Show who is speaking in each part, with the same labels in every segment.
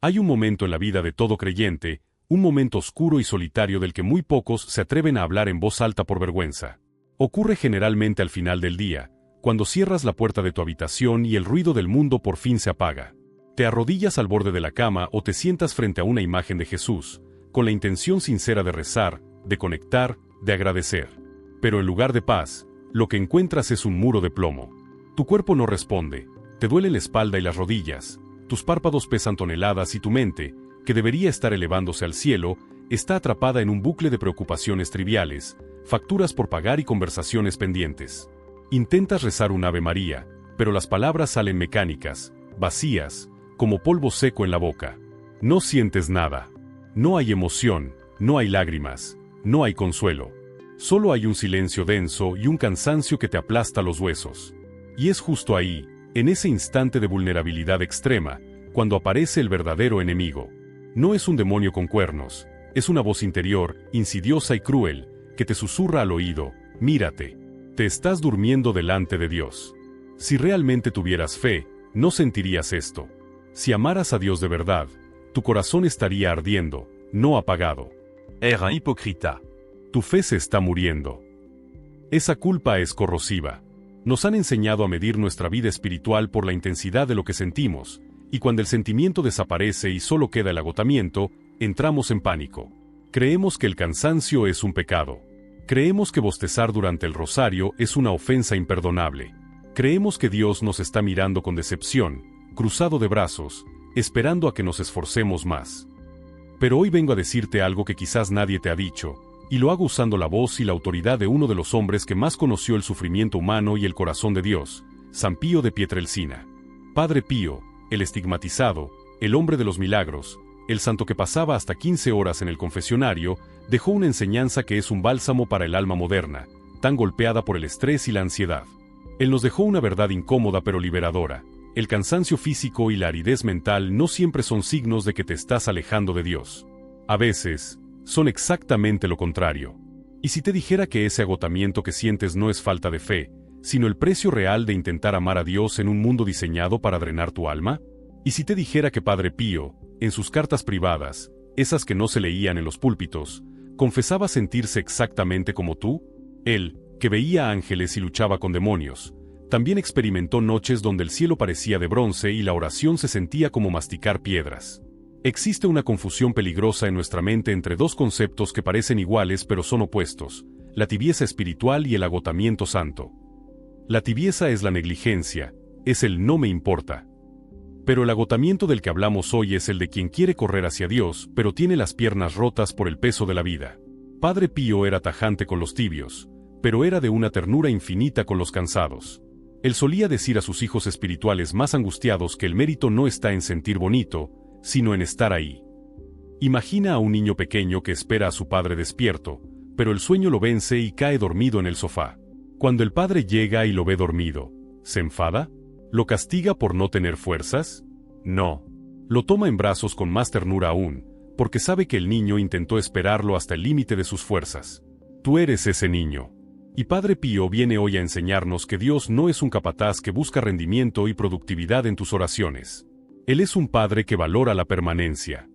Speaker 1: Hay un momento en la vida de todo creyente, un momento oscuro y solitario del que muy pocos se atreven a hablar en voz alta por vergüenza. Ocurre generalmente al final del día, cuando cierras la puerta de tu habitación y el ruido del mundo por fin se apaga. Te arrodillas al borde de la cama o te sientas frente a una imagen de Jesús, con la intención sincera de rezar, de conectar, de agradecer. Pero en lugar de paz, lo que encuentras es un muro de plomo. Tu cuerpo no responde, te duele la espalda y las rodillas, tus párpados pesan toneladas y tu mente, que debería estar elevándose al cielo, está atrapada en un bucle de preocupaciones triviales, facturas por pagar y conversaciones pendientes. Intentas rezar un Ave María, pero las palabras salen mecánicas, vacías, como polvo seco en la boca. No sientes nada. No hay emoción, no hay lágrimas, no hay consuelo. Solo hay un silencio denso y un cansancio que te aplasta los huesos. Y es justo ahí, en ese instante de vulnerabilidad extrema, cuando aparece el verdadero enemigo. No es un demonio con cuernos, es una voz interior, insidiosa y cruel, que te susurra al oído: mírate. Te estás durmiendo delante de Dios. Si realmente tuvieras fe, no sentirías esto. Si amaras a Dios de verdad, tu corazón estaría ardiendo, no apagado.
Speaker 2: Era un hipócrita.
Speaker 1: Tu fe se está muriendo. Esa culpa es corrosiva. Nos han enseñado a medir nuestra vida espiritual por la intensidad de lo que sentimos, y cuando el sentimiento desaparece y solo queda el agotamiento, entramos en pánico. Creemos que el cansancio es un pecado. Creemos que bostezar durante el rosario es una ofensa imperdonable. Creemos que Dios nos está mirando con decepción, cruzado de brazos, esperando a que nos esforcemos más. Pero hoy vengo a decirte algo que quizás nadie te ha dicho, y lo hago usando la voz y la autoridad de uno de los hombres que más conoció el sufrimiento humano y el corazón de Dios, San Pío de Pietrelcina. Padre Pío, el estigmatizado, el hombre de los milagros, el santo que pasaba hasta 15 horas en el confesionario, dejó una enseñanza que es un bálsamo para el alma moderna, tan golpeada por el estrés y la ansiedad. Él nos dejó una verdad incómoda pero liberadora. El cansancio físico y la aridez mental no siempre son signos de que te estás alejando de Dios. A veces, son exactamente lo contrario. ¿Y si te dijera que ese agotamiento que sientes no es falta de fe, sino el precio real de intentar amar a Dios en un mundo diseñado para drenar tu alma? ¿Y si te dijera que Padre Pío, en sus cartas privadas, esas que no se leían en los púlpitos, confesaba sentirse exactamente como tú? Él, que veía ángeles y luchaba con demonios, también experimentó noches donde el cielo parecía de bronce y la oración se sentía como masticar piedras. Existe una confusión peligrosa en nuestra mente entre dos conceptos que parecen iguales pero son opuestos: la tibieza espiritual y el agotamiento santo. La tibieza es la negligencia, es el no me importa. Pero el agotamiento del que hablamos hoy es el de quien quiere correr hacia Dios, pero tiene las piernas rotas por el peso de la vida. Padre Pío era tajante con los tibios, pero era de una ternura infinita con los cansados. Él solía decir a sus hijos espirituales más angustiados que el mérito no está en sentir bonito, sino en estar ahí. Imagina a un niño pequeño que espera a su padre despierto, pero el sueño lo vence y cae dormido en el sofá. Cuando el padre llega y lo ve dormido, ¿se enfada? ¿Lo castiga por no tener fuerzas? No. Lo toma en brazos con más ternura aún, porque sabe que el niño intentó esperarlo hasta el límite de sus fuerzas. Tú eres ese niño. Y Padre Pío viene hoy a enseñarnos que Dios no es un capataz que busca rendimiento y productividad en tus oraciones. Él es un Padre que valora la permanencia.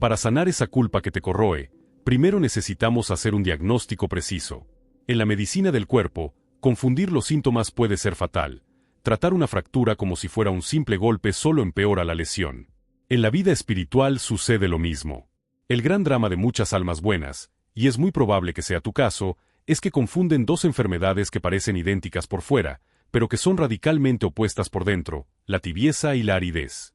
Speaker 1: Para sanar esa culpa que te corroe, primero necesitamos hacer un diagnóstico preciso. En la medicina del cuerpo, confundir los síntomas puede ser fatal. Tratar una fractura como si fuera un simple golpe solo empeora la lesión. En la vida espiritual sucede lo mismo. El gran drama de muchas almas buenas, y es muy probable que sea tu caso, es que confunden dos enfermedades que parecen idénticas por fuera, pero que son radicalmente opuestas por dentro: la tibieza y la aridez.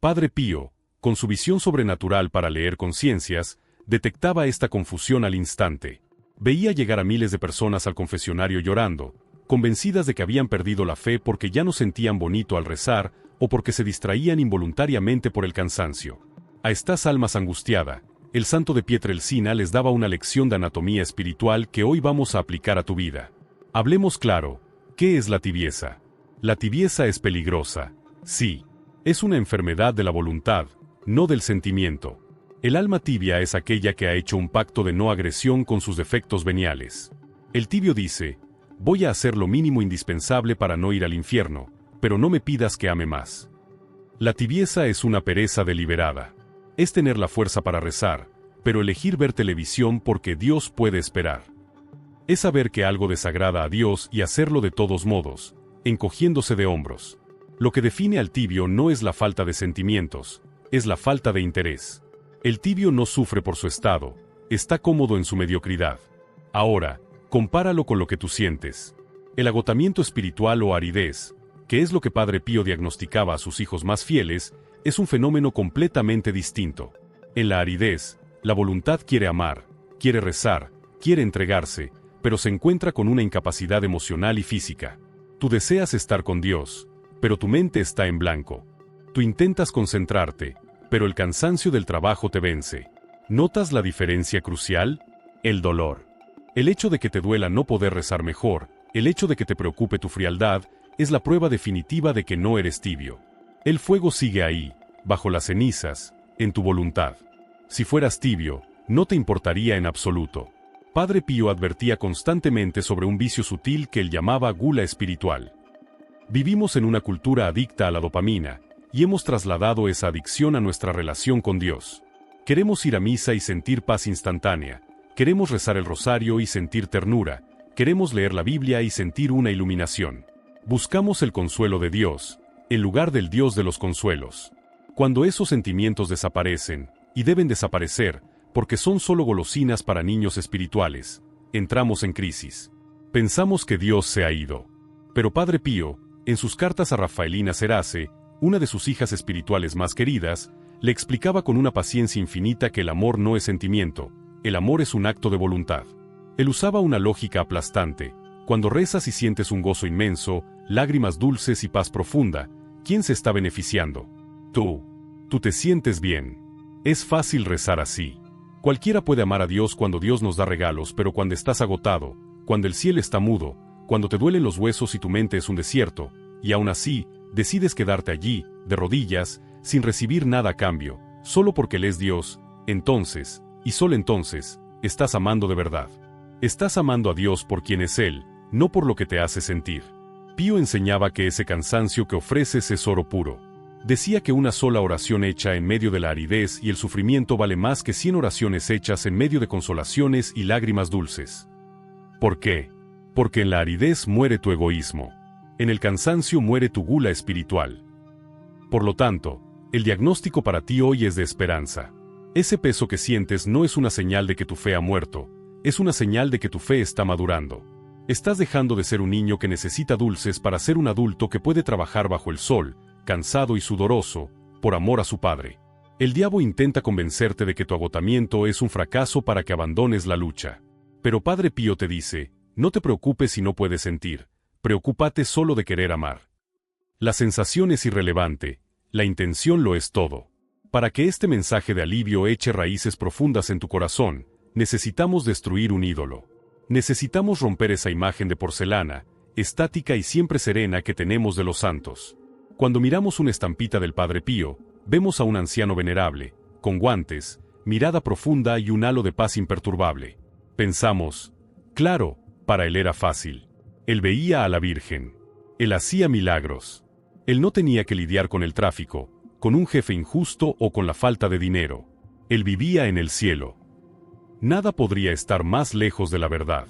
Speaker 1: Padre Pío, con su visión sobrenatural para leer conciencias, detectaba esta confusión al instante. Veía llegar a miles de personas al confesionario llorando, convencidas de que habían perdido la fe porque ya no sentían bonito al rezar o porque se distraían involuntariamente por el cansancio. A estas almas angustiadas, el santo de Pietrelcina les daba una lección de anatomía espiritual que hoy vamos a aplicar a tu vida. Hablemos claro, ¿qué es la tibieza? La tibieza es peligrosa, sí. Es una enfermedad de la voluntad, no del sentimiento. El alma tibia es aquella que ha hecho un pacto de no agresión con sus defectos veniales. El tibio dice: voy a hacer lo mínimo indispensable para no ir al infierno, pero no me pidas que ame más. La tibieza es una pereza deliberada. Es tener la fuerza para rezar, pero elegir ver televisión porque Dios puede esperar. Es saber que algo desagrada a Dios y hacerlo de todos modos, encogiéndose de hombros. Lo que define al tibio no es la falta de sentimientos, es la falta de interés. El tibio no sufre por su estado, está cómodo en su mediocridad. Ahora, compáralo con lo que tú sientes. El agotamiento espiritual o aridez, que es lo que Padre Pío diagnosticaba a sus hijos más fieles, es un fenómeno completamente distinto. En la aridez, la voluntad quiere amar, quiere rezar, quiere entregarse, pero se encuentra con una incapacidad emocional y física. Tú deseas estar con Dios, pero tu mente está en blanco. Tú intentas concentrarte, pero el cansancio del trabajo te vence. ¿Notas la diferencia crucial? El dolor. El hecho de que te duela no poder rezar mejor, el hecho de que te preocupe tu frialdad, es la prueba definitiva de que no eres tibio. El fuego sigue ahí, bajo las cenizas, en tu voluntad. Si fueras tibio, no te importaría en absoluto. Padre Pío advertía constantemente sobre un vicio sutil que él llamaba gula espiritual. Vivimos en una cultura adicta a la dopamina, y hemos trasladado esa adicción a nuestra relación con Dios. Queremos ir a misa y sentir paz instantánea, queremos rezar el rosario y sentir ternura, queremos leer la Biblia y sentir una iluminación. Buscamos el consuelo de Dios, en lugar del Dios de los consuelos. Cuando esos sentimientos desaparecen, y deben desaparecer, porque son solo golosinas para niños espirituales, entramos en crisis. Pensamos que Dios se ha ido. Pero Padre Pío, en sus cartas a Rafaelina Serace, una de sus hijas espirituales más queridas, le explicaba con una paciencia infinita que el amor no es sentimiento, el amor es un acto de voluntad. Él usaba una lógica aplastante. Cuando rezas y sientes un gozo inmenso, lágrimas dulces y paz profunda, ¿quién se está beneficiando? Tú. Tú te sientes bien. Es fácil rezar así. Cualquiera puede amar a Dios cuando Dios nos da regalos, pero cuando estás agotado, cuando el cielo está mudo, cuando te duelen los huesos y tu mente es un desierto, y aún así, decides quedarte allí, de rodillas, sin recibir nada a cambio, solo porque Él es Dios, entonces, y solo entonces, estás amando de verdad. Estás amando a Dios por quien es Él, no por lo que te hace sentir. Pío enseñaba que ese cansancio que ofreces es oro puro. Decía que una sola oración hecha en medio de la aridez y el sufrimiento vale más que 100 oraciones hechas en medio de consolaciones y lágrimas dulces. ¿Por qué? Porque en la aridez muere tu egoísmo. En el cansancio muere tu gula espiritual. Por lo tanto, el diagnóstico para ti hoy es de esperanza. Ese peso que sientes no es una señal de que tu fe ha muerto, es una señal de que tu fe está madurando. Estás dejando de ser un niño que necesita dulces para ser un adulto que puede trabajar bajo el sol, cansado y sudoroso, por amor a su padre. El diablo intenta convencerte de que tu agotamiento es un fracaso para que abandones la lucha. Pero Padre Pío te dice, no te preocupes si no puedes sentir, preocúpate solo de querer amar. La sensación es irrelevante, la intención lo es todo. Para que este mensaje de alivio eche raíces profundas en tu corazón, necesitamos destruir un ídolo. Necesitamos romper esa imagen de porcelana, estática y siempre serena que tenemos de los santos. Cuando miramos una estampita del Padre Pío, vemos a un anciano venerable, con guantes, mirada profunda y un halo de paz imperturbable. Pensamos, claro, para él era fácil. Él veía a la Virgen. Él hacía milagros. Él no tenía que lidiar con el tráfico, con un jefe injusto o con la falta de dinero. Él vivía en el cielo. Nada podría estar más lejos de la verdad.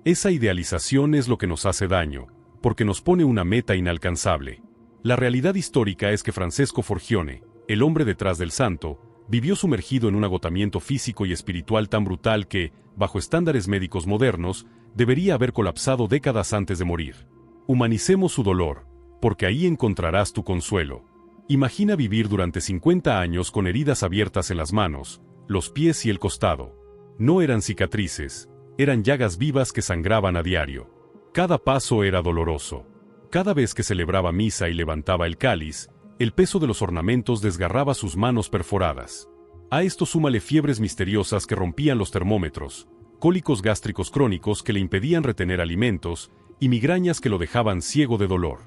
Speaker 1: Esa idealización es lo que nos hace daño, porque nos pone una meta inalcanzable. La realidad histórica es que Francesco Forgione, el hombre detrás del santo, vivió sumergido en un agotamiento físico y espiritual tan brutal que, bajo estándares médicos modernos, debería haber colapsado décadas antes de morir. Humanicemos su dolor, porque ahí encontrarás tu consuelo. Imagina vivir durante 50 años con heridas abiertas en las manos, los pies y el costado. No eran cicatrices, eran llagas vivas que sangraban a diario. Cada paso era doloroso. Cada vez que celebraba misa y levantaba el cáliz, el peso de los ornamentos desgarraba sus manos perforadas. A esto súmale fiebres misteriosas que rompían los termómetros, cólicos gástricos crónicos que le impedían retener alimentos y migrañas que lo dejaban ciego de dolor.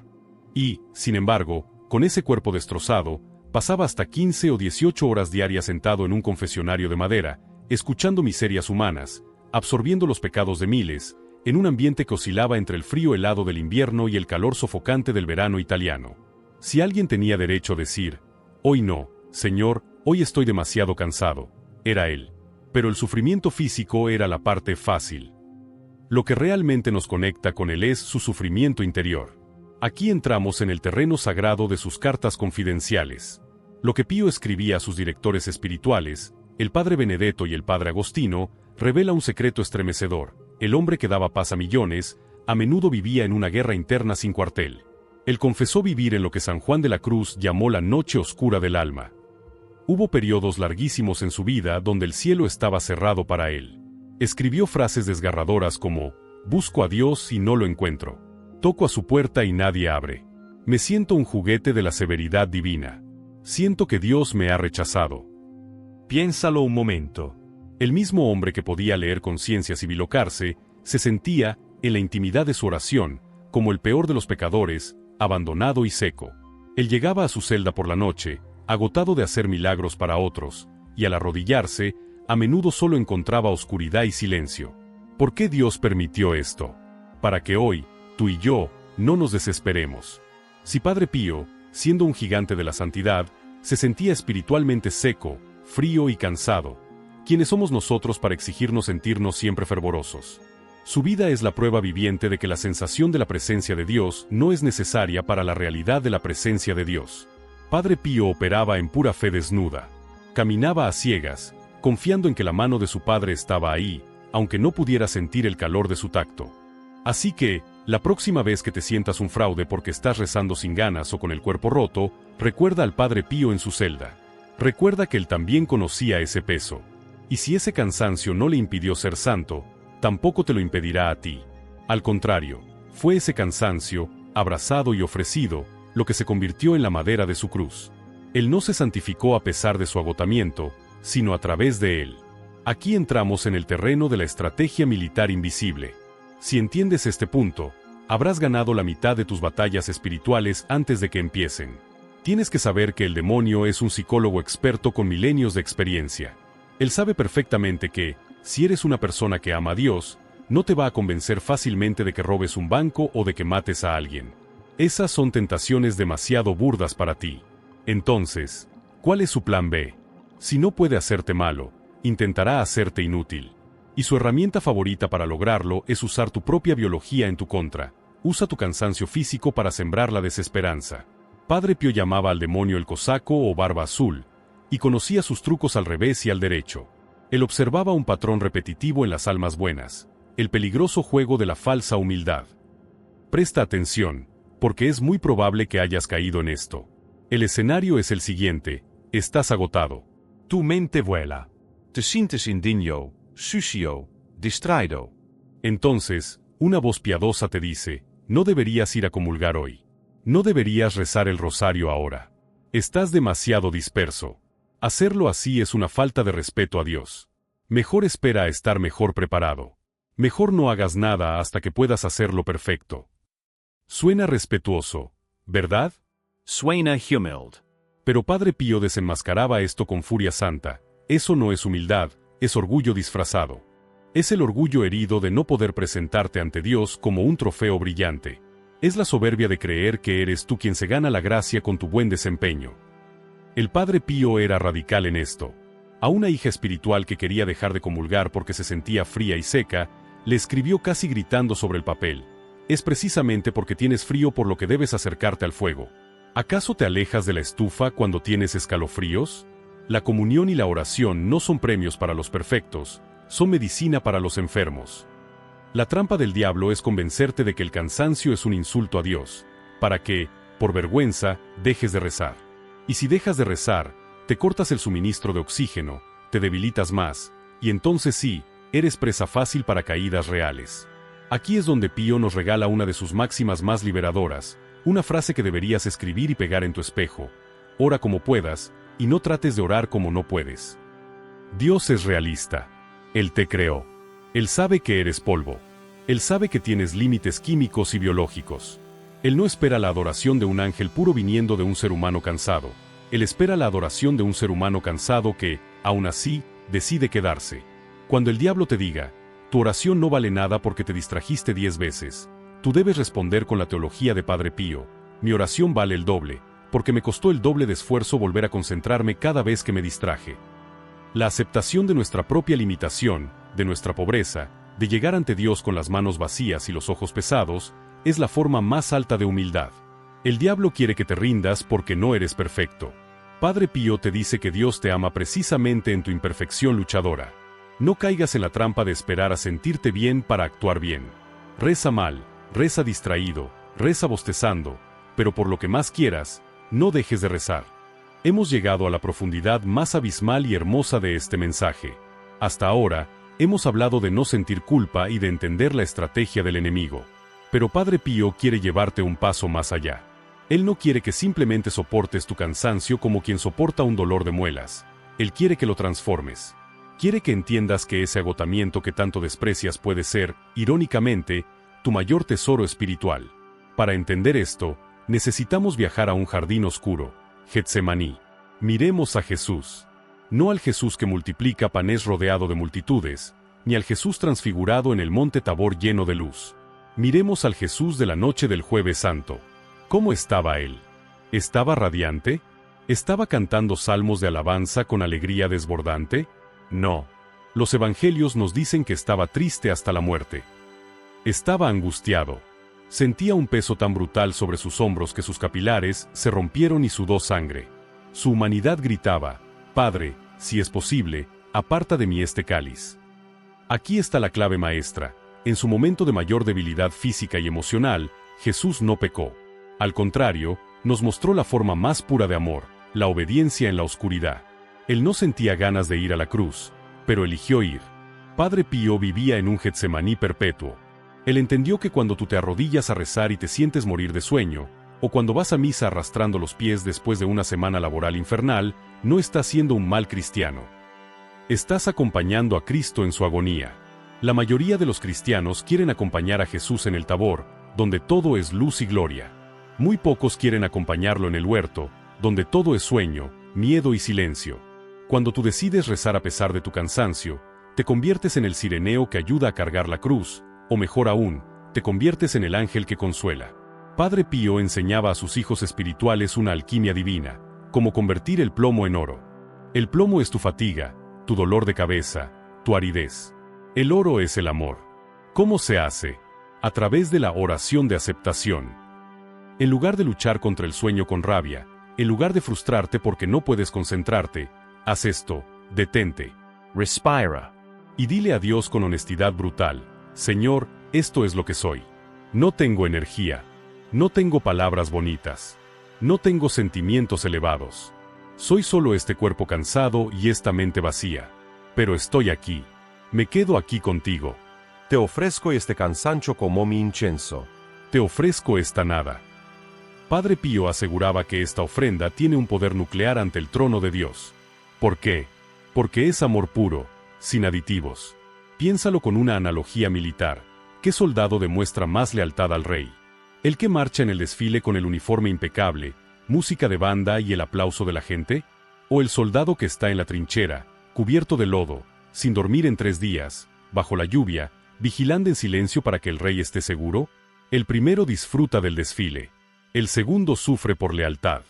Speaker 1: Y, sin embargo, con ese cuerpo destrozado, pasaba hasta 15 o 18 horas diarias sentado en un confesionario de madera, escuchando miserias humanas, absorbiendo los pecados de miles, en un ambiente que oscilaba entre el frío helado del invierno y el calor sofocante del verano italiano. Si alguien tenía derecho a decir, Hoy no, Señor, hoy estoy demasiado cansado. Era él. Pero el sufrimiento físico era la parte fácil. Lo que realmente nos conecta con él es su sufrimiento interior. Aquí entramos en el terreno sagrado de sus cartas confidenciales. Lo que Pío escribía a sus directores espirituales, el padre Benedetto y el padre Agostino, revela un secreto estremecedor. El hombre que daba paz a millones, a menudo vivía en una guerra interna sin cuartel. Él confesó vivir en lo que San Juan de la Cruz llamó la noche oscura del alma. Hubo periodos larguísimos en su vida donde el cielo estaba cerrado para él. Escribió frases desgarradoras como: busco a Dios y no lo encuentro. Toco a su puerta y nadie abre. Me siento un juguete de la severidad divina. Siento que Dios me ha rechazado.
Speaker 2: Piénsalo un momento.
Speaker 1: El mismo hombre que podía leer conciencias y bilocarse, se sentía, en la intimidad de su oración, como el peor de los pecadores, abandonado y seco. Él llegaba a su celda por la noche, agotado de hacer milagros para otros, y al arrodillarse, a menudo solo encontraba oscuridad y silencio. ¿Por qué Dios permitió esto? Para que hoy, tú y yo, no nos desesperemos. Si Padre Pío, siendo un gigante de la santidad, se sentía espiritualmente seco, frío y cansado, ¿quiénes somos nosotros para exigirnos sentirnos siempre fervorosos? Su vida es la prueba viviente de que la sensación de la presencia de Dios no es necesaria para la realidad de la presencia de Dios. Padre Pío operaba en pura fe desnuda. Caminaba a ciegas, confiando en que la mano de su padre estaba ahí, aunque no pudiera sentir el calor de su tacto. Así que, la próxima vez que te sientas un fraude porque estás rezando sin ganas o con el cuerpo roto, recuerda al Padre Pío en su celda. Recuerda que él también conocía ese peso. Y si ese cansancio no le impidió ser santo, tampoco te lo impedirá a ti. Al contrario, fue ese cansancio, abrazado y ofrecido, lo que se convirtió en la madera de su cruz. Él no se santificó a pesar de su agotamiento, sino a través de él. Aquí entramos en el terreno de la estrategia militar invisible. Si entiendes este punto, habrás ganado la mitad de tus batallas espirituales antes de que empiecen. Tienes que saber que el demonio es un psicólogo experto con milenios de experiencia. Él sabe perfectamente que, si eres una persona que ama a Dios, no te va a convencer fácilmente de que robes un banco o de que mates a alguien. Esas son tentaciones demasiado burdas para ti. Entonces, ¿cuál es su plan B? Si no puede hacerte malo, intentará hacerte inútil. Y su herramienta favorita para lograrlo es usar tu propia biología en tu contra. Usa tu cansancio físico para sembrar la desesperanza. Padre Pío llamaba al demonio el cosaco o barba azul, y conocía sus trucos al revés y al derecho. Él observaba un patrón repetitivo en las almas buenas, el peligroso juego de la falsa humildad. Presta atención, porque es muy probable que hayas caído en esto. El escenario es el siguiente: estás agotado.
Speaker 2: Tu mente vuela. Te sientes indigno, sucio, distraído.
Speaker 1: Entonces, una voz piadosa te dice: no deberías ir a comulgar hoy. No deberías rezar el rosario ahora. Estás demasiado disperso. Hacerlo así es una falta de respeto a Dios. Mejor espera a estar mejor preparado. Mejor no hagas nada hasta que puedas hacerlo perfecto. Suena respetuoso, ¿verdad?
Speaker 2: Suena humilde.
Speaker 1: Pero Padre Pío desenmascaraba esto con furia santa. Eso no es humildad, es orgullo disfrazado. Es el orgullo herido de no poder presentarte ante Dios como un trofeo brillante. Es la soberbia de creer que eres tú quien se gana la gracia con tu buen desempeño. El Padre Pío era radical en esto. A una hija espiritual que quería dejar de comulgar porque se sentía fría y seca, le escribió casi gritando sobre el papel: es precisamente porque tienes frío por lo que debes acercarte al fuego. ¿Acaso te alejas de la estufa cuando tienes escalofríos? La comunión y la oración no son premios para los perfectos, son medicina para los enfermos. La trampa del diablo es convencerte de que el cansancio es un insulto a Dios, para que, por vergüenza, dejes de rezar. Y si dejas de rezar, te cortas el suministro de oxígeno, te debilitas más, y entonces sí, eres presa fácil para caídas reales. Aquí es donde Pío nos regala una de sus máximas más liberadoras, una frase que deberías escribir y pegar en tu espejo: ora como puedas, y no trates de orar como no puedes. Dios es realista. Él te creó. Él sabe que eres polvo. Él sabe que tienes límites químicos y biológicos. Él no espera la adoración de un ángel puro viniendo de un ser humano cansado. Él espera la adoración de un ser humano cansado que, aún así, decide quedarse. Cuando el diablo te diga: tu oración no vale nada porque te distrajiste 10 veces, tú debes responder con la teología de Padre Pío: mi oración vale el doble, porque me costó el doble de esfuerzo volver a concentrarme cada vez que me distraje. La aceptación de nuestra propia limitación, de nuestra pobreza, de llegar ante Dios con las manos vacías y los ojos pesados, es la forma más alta de humildad. El diablo quiere que te rindas porque no eres perfecto. Padre Pío te dice que Dios te ama precisamente en tu imperfección luchadora. No caigas en la trampa de esperar a sentirte bien para actuar bien. Reza mal, reza distraído, reza bostezando, pero por lo que más quieras, no dejes de rezar. Hemos llegado a la profundidad más abismal y hermosa de este mensaje. Hasta ahora, hemos hablado de no sentir culpa y de entender la estrategia del enemigo. Pero Padre Pío quiere llevarte un paso más allá. Él no quiere que simplemente soportes tu cansancio como quien soporta un dolor de muelas. Él quiere que lo transformes. Quiere que entiendas que ese agotamiento que tanto desprecias puede ser, irónicamente, tu mayor tesoro espiritual. Para entender esto, necesitamos viajar a un jardín oscuro, Getsemaní. Miremos a Jesús. No al Jesús que multiplica panes rodeado de multitudes, ni al Jesús transfigurado en el monte Tabor lleno de luz. Miremos al Jesús de la noche del Jueves Santo. ¿Cómo estaba él? ¿Estaba radiante? ¿Estaba cantando salmos de alabanza con alegría desbordante? No. Los evangelios nos dicen que estaba triste hasta la muerte. Estaba angustiado. Sentía un peso tan brutal sobre sus hombros que sus capilares se rompieron y sudó sangre. Su humanidad gritaba: Padre, si es posible, aparta de mí este cáliz. Aquí está la clave maestra. En su momento de mayor debilidad física y emocional, Jesús no pecó. Al contrario, nos mostró la forma más pura de amor, la obediencia en la oscuridad. Él no sentía ganas de ir a la cruz, pero eligió ir. Padre Pío vivía en un Getsemaní perpetuo. Él entendió que cuando tú te arrodillas a rezar y te sientes morir de sueño, o cuando vas a misa arrastrando los pies después de una semana laboral infernal, no estás siendo un mal cristiano. Estás acompañando a Cristo en su agonía. La mayoría de los cristianos quieren acompañar a Jesús en el Tabor, donde todo es luz y gloria. Muy pocos quieren acompañarlo en el huerto, donde todo es sueño, miedo y silencio. Cuando tú decides rezar a pesar de tu cansancio, te conviertes en el cireneo que ayuda a cargar la cruz, o mejor aún, te conviertes en el ángel que consuela. Padre Pío enseñaba a sus hijos espirituales una alquimia divina, como convertir el plomo en oro. El plomo es tu fatiga, tu dolor de cabeza, tu aridez. El oro es el amor. ¿Cómo se hace? A través de la oración de aceptación. En lugar de luchar contra el sueño con rabia, en lugar de frustrarte porque no puedes concentrarte, haz esto: detente, respira, y dile a Dios con honestidad brutal: Señor, esto es lo que soy. No tengo energía. No tengo palabras bonitas. No tengo sentimientos elevados. Soy solo este cuerpo cansado y esta mente vacía. Pero estoy aquí. Me quedo aquí contigo.
Speaker 3: Te ofrezco este cansancio como mi incienso.
Speaker 1: Te ofrezco esta nada. Padre Pío aseguraba que esta ofrenda tiene un poder nuclear ante el trono de Dios. ¿Por qué? Porque es amor puro, sin aditivos. Piénsalo con una analogía militar. ¿Qué soldado demuestra más lealtad al rey? ¿El que marcha en el desfile con el uniforme impecable, música de banda y el aplauso de la gente? ¿O el soldado que está en la trinchera, cubierto de lodo, sin dormir en 3 días, bajo la lluvia, vigilando en silencio para que el rey esté seguro? El primero disfruta del desfile. El segundo sufre por lealtad.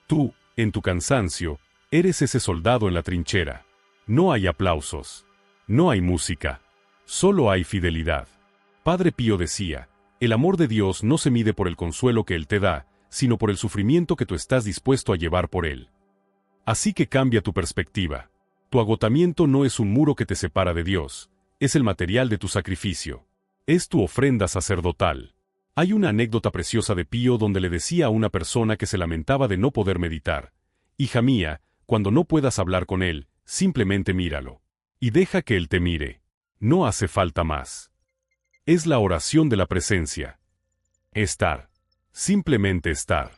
Speaker 1: Tú, en tu cansancio, eres ese soldado en la trinchera. No hay aplausos. No hay música. Solo hay fidelidad. Padre Pío decía: el amor de Dios no se mide por el consuelo que Él te da, sino por el sufrimiento que tú estás dispuesto a llevar por Él. Así que cambia tu perspectiva. Tu agotamiento no es un muro que te separa de Dios, es el material de tu sacrificio. Es tu ofrenda sacerdotal. Hay una anécdota preciosa de Pío donde le decía a una persona que se lamentaba de no poder meditar: hija mía, cuando no puedas hablar con Él, simplemente míralo. Y deja que Él te mire. No hace falta más. Es la oración de la presencia. Estar. Simplemente estar.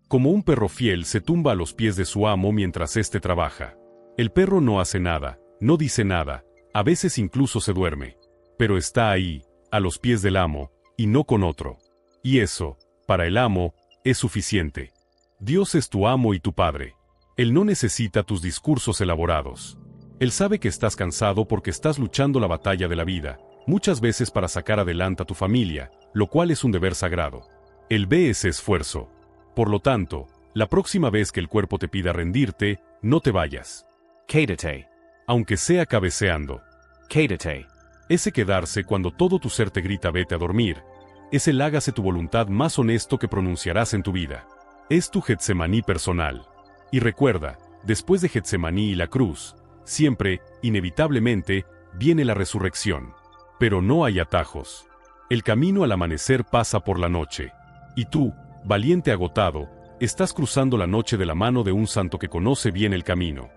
Speaker 1: Como un perro fiel se tumba a los pies de su amo mientras éste trabaja. El perro no hace nada, no dice nada, a veces incluso se duerme. Pero está ahí, a los pies del amo, y no con otro. Y eso, para el amo, es suficiente. Dios es tu amo y tu padre. Él no necesita tus discursos elaborados. Él sabe que estás cansado porque estás luchando la batalla de la vida, muchas veces para sacar adelante a tu familia, lo cual es un deber sagrado. Él ve ese esfuerzo. Por lo tanto, La próxima vez que el cuerpo te pida rendirte, no te vayas.
Speaker 2: Quédate.
Speaker 1: Aunque sea cabeceando.
Speaker 2: Quédate.
Speaker 1: Ese quedarse cuando todo tu ser te grita vete a dormir, es el hágase tu voluntad más honesto que pronunciarás en tu vida. Es tu Getsemaní personal. Y recuerda, después de Getsemaní y la cruz, siempre, inevitablemente, viene la resurrección. Pero no hay atajos. El camino al amanecer pasa por la noche. Y tú, valiente agotado, estás cruzando la noche de la mano de un santo que conoce bien el camino.